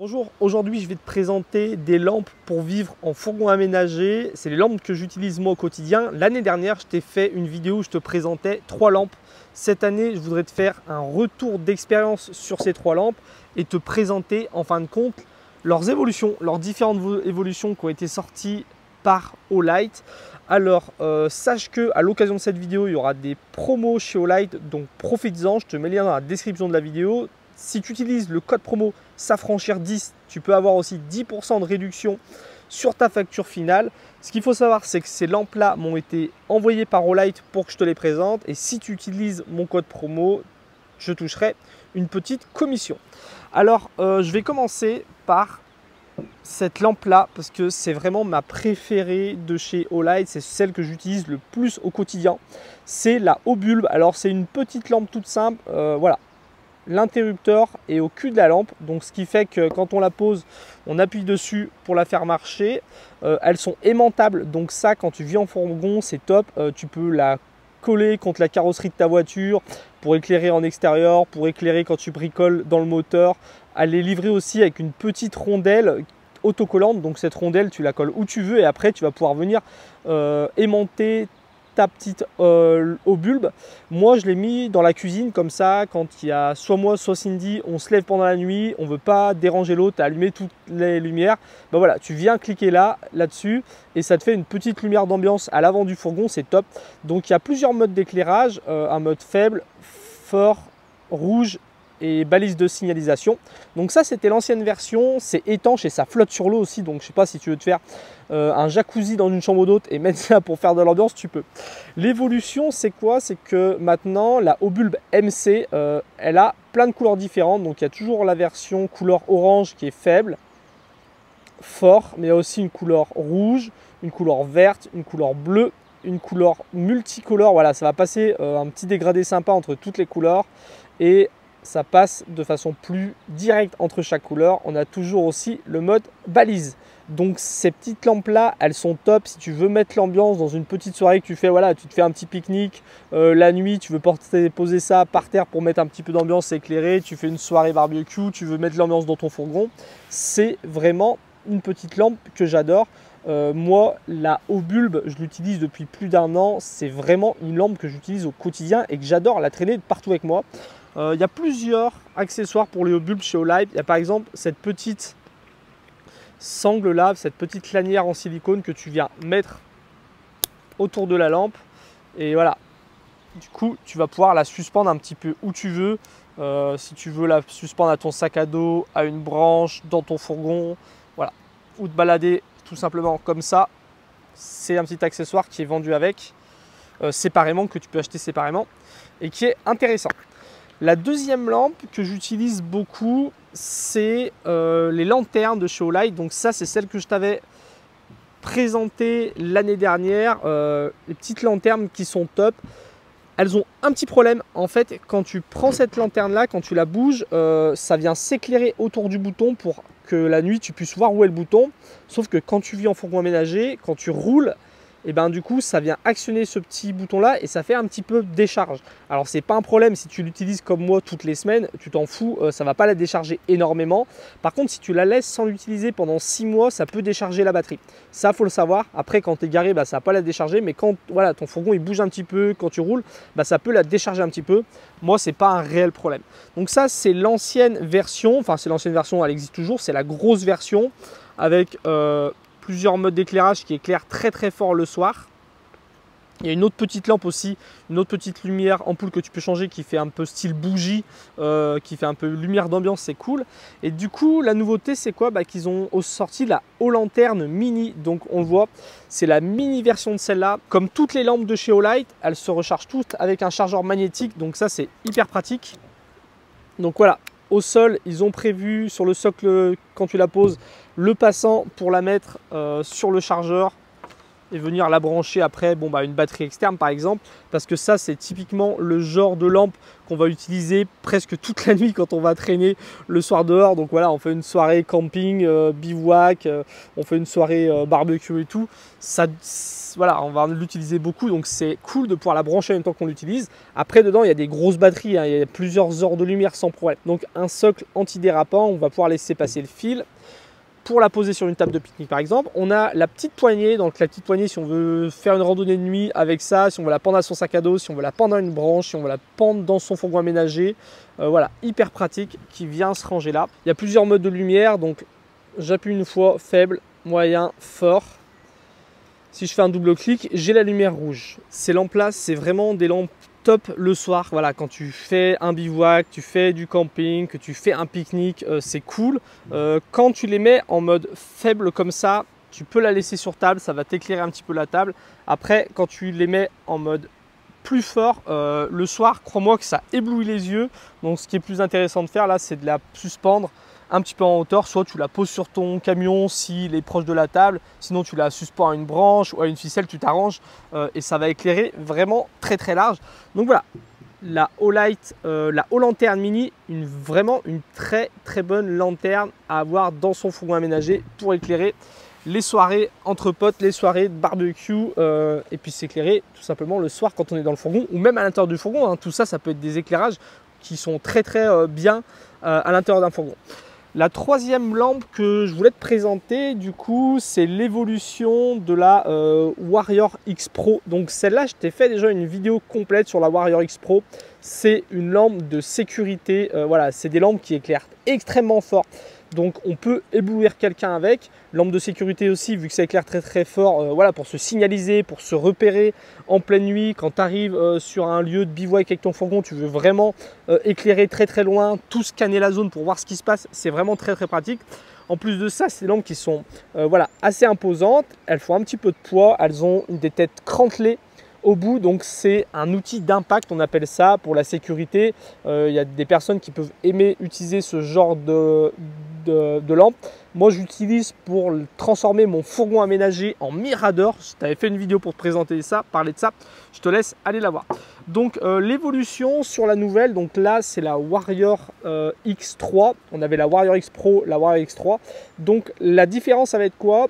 Bonjour, aujourd'hui je vais te présenter des lampes pour vivre en fourgon aménagé. C'est les lampes que j'utilise moi au quotidien. L'année dernière, je t'ai fait une vidéo où je te présentais 3 lampes. Cette année, je voudrais te faire un retour d'expérience sur ces 3 lampes et te présenter en fin de compte leurs évolutions, leurs différentes évolutions qui ont été sorties par Olight. Alors, sache que à l'occasion de cette vidéo, il y aura des promos chez Olight, donc profites-en. Je te mets le lien dans la description de la vidéo. Si tu utilises le code promo SAFFRANCHIR10, tu peux avoir aussi 10% de réduction sur ta facture finale. Ce qu'il faut savoir, c'est que ces lampes-là m'ont été envoyées par Olight pour que je te les présente. Et si tu utilises mon code promo, je toucherai une petite commission. Alors, je vais commencer par cette lampe-là parce que c'est vraiment ma préférée de chez Olight. C'est celle que j'utilise le plus au quotidien. C'est la haut bulbe. Alors, c'est une petite lampe toute simple. Voilà. L'interrupteur est au cul de la lampe, donc ce qui fait que quand on la pose, on appuie dessus pour la faire marcher. Elles sont aimantables, donc ça, quand tu vis en fourgon, c'est top. Tu peux la coller contre la carrosserie de ta voiture pour éclairer en extérieur, pour éclairer quand tu bricoles dans le moteur. Elle est livrée aussi avec une petite rondelle autocollante, donc cette rondelle, tu la colles où tu veux et après, tu vas pouvoir venir aimanter ta petite au bulbe. Moi je l'ai mis dans la cuisine comme ça, quand il y a soit moi soit Cindy, on se lève pendant la nuit, on veut pas déranger l'autre, allumer toutes les lumières, ben voilà, tu viens cliquer là-dessus et ça te fait une petite lumière d'ambiance à l'avant du fourgon, c'est top. Donc il y a plusieurs modes d'éclairage, un mode faible, fort, rouge et balise de signalisation. Donc ça c'était l'ancienne version, c'est étanche et ça flotte sur l'eau aussi, donc je sais pas si tu veux te faire un jacuzzi dans une chambre d'hôte et mettre ça pour faire de l'ambiance, tu peux. L'évolution c'est quoi? C'est que maintenant la haut bulbe MC elle a plein de couleurs différentes, donc il y a toujours la version couleur orange qui est faible, fort, mais il y a aussi une couleur rouge, une couleur verte, une couleur bleue, une couleur multicolore. Voilà, ça va passer un petit dégradé sympa entre toutes les couleurs et ça passe de façon plus directe entre chaque couleur. On a toujours aussi le mode balise. Donc ces petites lampes là, elles sont top si tu veux mettre l'ambiance dans une petite soirée que tu fais, voilà, tu te fais un petit pique-nique la nuit, tu veux poser ça par terre pour mettre un petit peu d'ambiance éclairée, tu fais une soirée barbecue, tu veux mettre l'ambiance dans ton fourgon. C'est vraiment une petite lampe que j'adore. Moi, la haut bulbe, je l'utilise depuis plus d'1 an. C'est vraiment une lampe que j'utilise au quotidien et que j'adore la traîner partout avec moi. Il y a plusieurs accessoires pour les hauts bulbes chez Olight. Il y a par exemple cette petite sangle là, cette petite lanière en silicone que tu viens mettre autour de la lampe. Et voilà, du coup, tu vas pouvoir la suspendre un petit peu où tu veux. Si tu veux la suspendre à ton sac à dos, à une branche, dans ton fourgon, voilà, ou te balader tout simplement comme ça. C'est un petit accessoire qui est vendu avec, séparément, que tu peux acheter séparément et qui est intéressant. La deuxième lampe que j'utilise beaucoup, c'est les lanternes de chez Olight. Donc ça, c'est celle que je t'avais présentée l'année dernière. Les petites lanternes qui sont top. Elles ont un petit problème. En fait, quand tu prends cette lanterne-là, quand tu la bouges, ça vient s'éclairer autour du bouton pour que la nuit, tu puisses voir où est le bouton. Sauf que quand tu vis en fourgon aménagé, quand tu roules, et ben du coup ça vient actionner ce petit bouton là et ça fait un petit peu décharge. Alors c'est pas un problème si tu l'utilises comme moi toutes les semaines, tu t'en fous, ça va pas la décharger énormément. Par contre si tu la laisses sans l'utiliser pendant 6 mois, ça peut décharger la batterie. Ça faut le savoir. Après quand tu es garé, bah, ça va pas la décharger, mais quand voilà, ton fourgon il bouge un petit peu, quand tu roules, bah, ça peut la décharger un petit peu. Moi c'est pas un réel problème. Donc ça c'est l'ancienne version, enfin c'est l'ancienne version, elle existe toujours, c'est la grosse version avec plusieurs modes d'éclairage qui éclairent très très fort le soir. Il y a une autre petite lampe aussi, une autre petite lumière ampoule que tu peux changer qui fait un peu style bougie, qui fait un peu lumière d'ambiance, c'est cool. Et du coup la nouveauté c'est quoi? Bah, qu'ils ont sorti la haut lanterne mini. Donc on le voit, c'est la mini version de celle-là. Comme toutes les lampes de chez Olight, elles se rechargent toutes avec un chargeur magnétique, donc ça c'est hyper pratique. Donc voilà, au sol, ils ont prévu sur le socle, quand tu la poses, le passant pour la mettre sur le chargeur. et venir la brancher après une batterie externe par exemple, parce que ça c'est typiquement le genre de lampe qu'on va utiliser presque toute la nuit quand on va traîner le soir dehors. Donc voilà, on fait une soirée camping, bivouac, on fait une soirée barbecue et tout. Ça, voilà, on va l'utiliser beaucoup, donc c'est cool de pouvoir la brancher en même temps qu'on l'utilise. Après dedans il y a des grosses batteries, hein, il y a plusieurs heures de lumière sans problème. Donc un socle antidérapant, on va pouvoir laisser passer le fil. Pour la poser sur une table de pique-nique par exemple, on a la petite poignée. Donc la petite poignée, si on veut faire une randonnée de nuit avec ça, si on veut la pendre à son sac à dos, si on veut la pendre à une branche, si on veut la pendre dans son fourgon aménagé, voilà, hyper pratique, qui vient se ranger là. Il y a plusieurs modes de lumière, donc j'appuie une fois, faible, moyen, fort. Si je fais un double clic, j'ai la lumière rouge. Ces lampes-là, c'est vraiment des lampes top le soir. Voilà, quand tu fais un bivouac, tu fais du camping, que tu fais un pique-nique, c'est cool. Quand tu les mets en mode faible comme ça, tu peux la laisser sur table, ça va t'éclairer un petit peu la table. Après, quand tu les mets en mode plus fort le soir, crois-moi que ça éblouit les yeux. Donc ce qui est plus intéressant de faire là, c'est de la suspendre un petit peu en hauteur. Soit tu la poses sur ton camion s'il est proche de la table, sinon tu la suspends à une branche ou à une ficelle, tu t'arranges et ça va éclairer vraiment très très large. Donc voilà, la Olight, la O-Lanterne Mini, vraiment une très très bonne lanterne à avoir dans son fourgon aménagé pour éclairer les soirées entre potes, les soirées de barbecue et puis s'éclairer tout simplement le soir quand on est dans le fourgon ou même à l'intérieur du fourgon, hein. Tout ça, ça peut être des éclairages qui sont très très bien à l'intérieur d'un fourgon. La troisième lampe que je voulais te présenter, du coup, c'est l'évolution de la Warrior X Pro. Donc celle-là, je t'ai fait déjà une vidéo complète sur la Warrior X Pro. C'est une lampe de sécurité. Voilà, c'est des lampes qui éclairent extrêmement fort. Donc on peut éblouir quelqu'un avec. Lampe de sécurité aussi, vu que ça éclaire très très fort, voilà, pour se signaliser, pour se repérer en pleine nuit. Quand tu arrives sur un lieu de bivouac avec ton fourgon, tu veux vraiment éclairer très très loin, tout scanner la zone pour voir ce qui se passe. C'est vraiment très très pratique. En plus de ça, c'est des lampes qui sont voilà, assez imposantes. Elles font un petit peu de poids, elles ont des têtes crantelées au bout, donc c'est un outil d'impact, on appelle ça, pour la sécurité. Il y a des personnes qui peuvent aimer utiliser ce genre de lampe. Moi, j'utilise pour transformer mon fourgon aménagé en mirador. Je t'avais fait une vidéo pour te présenter ça, parler de ça. Je te laisse aller la voir. Donc l'évolution sur la nouvelle, donc là c'est la Warrior X3. On avait la Warrior X Pro, la Warrior X3. Donc la différence, ça va être quoi?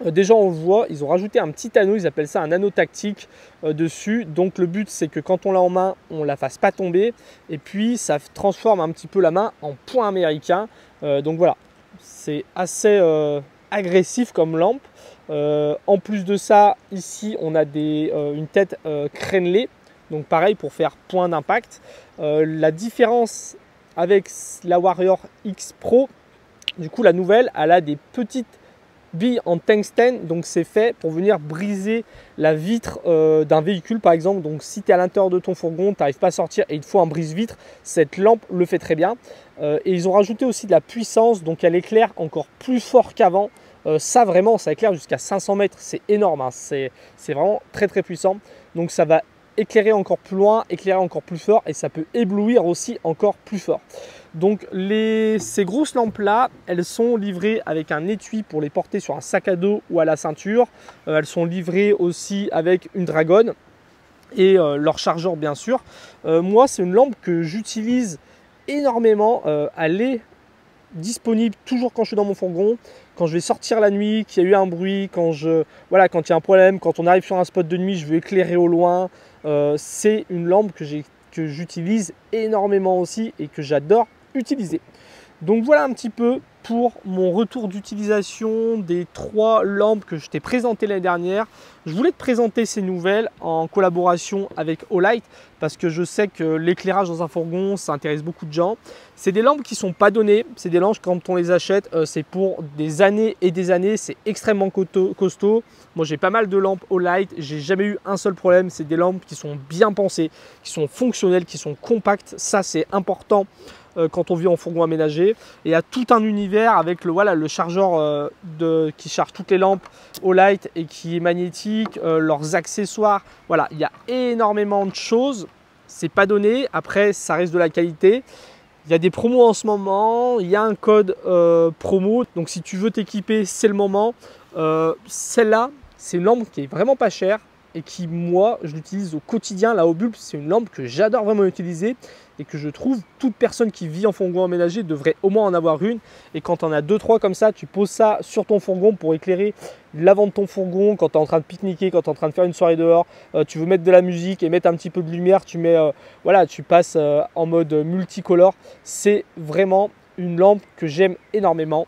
Déjà on le voit, ils ont rajouté un petit anneau, ils appellent ça un anneau tactique dessus. Donc le but, c'est que quand on l'a en main, on ne la fasse pas tomber. Et puis ça transforme un petit peu la main en point américain. Donc voilà, c'est assez agressif comme lampe. En plus de ça, ici on a une tête crénelée. Donc pareil pour faire point d'impact. La différence avec la Warrior X Pro, du coup la nouvelle, elle a des petites billes en tungstène, donc c'est fait pour venir briser la vitre d'un véhicule par exemple. Donc si tu es à l'intérieur de ton fourgon, tu n'arrives pas à sortir et il te faut un brise-vitre, cette lampe le fait très bien. Et ils ont rajouté aussi de la puissance, donc elle éclaire encore plus fort qu'avant. Ça vraiment, ça éclaire jusqu'à 500 mètres, c'est énorme, hein. C'est vraiment très très puissant. Donc ça va éclairer encore plus loin, éclairer encore plus fort et ça peut éblouir aussi encore plus fort. Donc ces grosses lampes là, elles sont livrées avec un étui pour les porter sur un sac à dos ou à la ceinture. Elles sont livrées aussi avec une dragonne et leur chargeur bien sûr. Moi, c'est une lampe que j'utilise énormément. Elle est disponible toujours quand je suis dans mon fourgon, quand je vais sortir la nuit, qu'il y a eu un bruit, quand voilà, quand il y a un problème, quand on arrive sur un spot de nuit, je veux éclairer au loin. C'est une lampe que j'utilise énormément aussi et que j'adore utiliser. Donc voilà un petit peu pour mon retour d'utilisation des 3 lampes que je t'ai présentées l'année dernière. Je voulais te présenter ces nouvelles en collaboration avec Olight parce que je sais que l'éclairage dans un fourgon, ça intéresse beaucoup de gens. C'est des lampes qui ne sont pas données, c'est des lampes quand on les achète, c'est pour des années et des années, c'est extrêmement costaud. Moi j'ai pas mal de lampes Olight, j'ai jamais eu un seul problème. C'est des lampes qui sont bien pensées, qui sont fonctionnelles, qui sont compactes, ça c'est important quand on vit en fourgon aménagé. Et il y a tout un univers avec le chargeur qui charge toutes les lampes Olight et qui est magnétique, leurs accessoires. Voilà, il y a énormément de choses. C'est pas donné. Après, ça reste de la qualité. Il y a des promos en ce moment. Il y a un code promo. Donc, si tu veux t'équiper, c'est le moment. Celle-là, C'est une lampe qui est vraiment pas chère et qui, moi, je l'utilise au quotidien. La Hobulb, c'est une lampe que j'adore vraiment utiliser et que je trouve toute personne qui vit en fourgon aménagé devrait au moins en avoir une. Et quand on a 2-3 comme ça, tu poses ça sur ton fourgon pour éclairer l'avant de ton fourgon quand tu es en train de pique-niquer, quand tu es en train de faire une soirée dehors, tu veux mettre de la musique et mettre un petit peu de lumière, tu mets, voilà, tu passes en mode multicolore. C'est vraiment une lampe que j'aime énormément.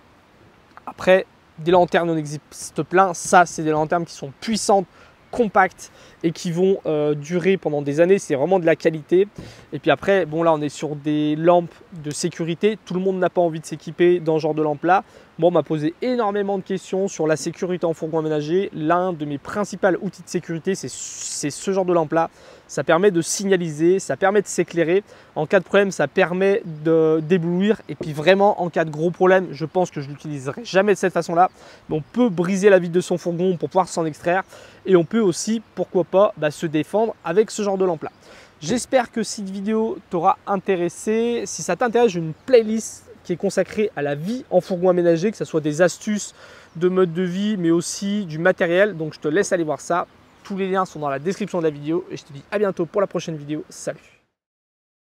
Après, des lanternes, on existe plein. Ça, c'est des lanternes qui sont puissantes, compactes et qui vont durer pendant des années. C'est vraiment de la qualité. Et puis après, bon là, on est sur des lampes de sécurité. Tout le monde n'a pas envie de s'équiper dans ce genre de lampe-là. Moi, on m'a posé énormément de questions sur la sécurité en fourgon aménagé. L'un de mes principaux outils de sécurité, c'est ce genre de lampe-là. Ça permet de signaliser, ça permet de s'éclairer. En cas de problème, ça permet d'éblouir. Et puis vraiment, en cas de gros problème, je pense que je ne l'utiliserai jamais de cette façon-là. On peut briser la vitre de son fourgon pour pouvoir s'en extraire. Et on peut aussi, pourquoi pas, se défendre avec ce genre de lampe-là. J'espère que cette vidéo t'aura intéressé. Si ça t'intéresse, j'ai une playlist qui est consacrée à la vie en fourgon aménagé, que ce soit des astuces de mode de vie, mais aussi du matériel. Donc je te laisse aller voir ça. Tous les liens sont dans la description de la vidéo et je te dis à bientôt pour la prochaine vidéo. Salut!